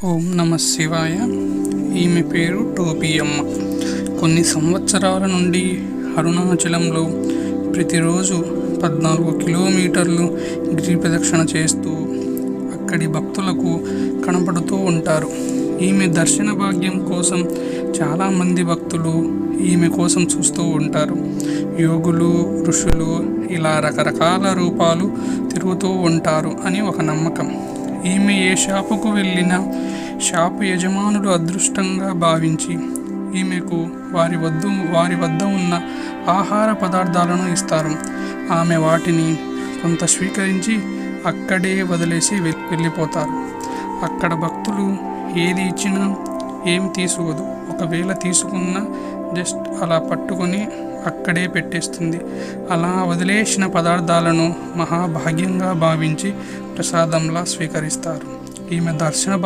ఓం నమ శివాయ. ఈమె పేరు టోపీయమ్మ. కొన్ని సంవత్సరాల నుండి అరుణాచలంలో ప్రతిరోజు 14 కిలోమీటర్లు గిరి ప్రదక్షిణ చేస్తూ అక్కడి భక్తులకు కనపడుతూ ఉంటారు. ఈమె దర్శన భాగ్యం కోసం చాలామంది భక్తులు ఈమె కోసం చూస్తూ ఉంటారు. యోగులు, ఋషులు ఇలా రకరకాల రూపాలు తిరుగుతూ ఉంటారు అని ఒక నమ్మకం. ఈమె ఏ షాపుకు వెళ్ళినా షాపు యజమానులు అదృష్టంగా భావించి ఈమెకు వారి వద్ద ఉన్న ఆహార పదార్థాలను ఇస్తారు. ఆమె వాటిని కొంత స్వీకరించి అక్కడే వదిలేసి వెళ్ళిపోతారు. అక్కడ భక్తులు ఏది ఇచ్చినా ఏం తీసుకోదు. ఒకవేళ తీసుకున్నా జస్ట్ అలా పట్టుకొని అక్కడే పెట్టేస్తుంది. అలా వదిలేసిన పదార్థాలను మహాభాగ్యంగా భావించి ప్రసాదంలా స్వీకరిస్తారు. ఈమె దర్శన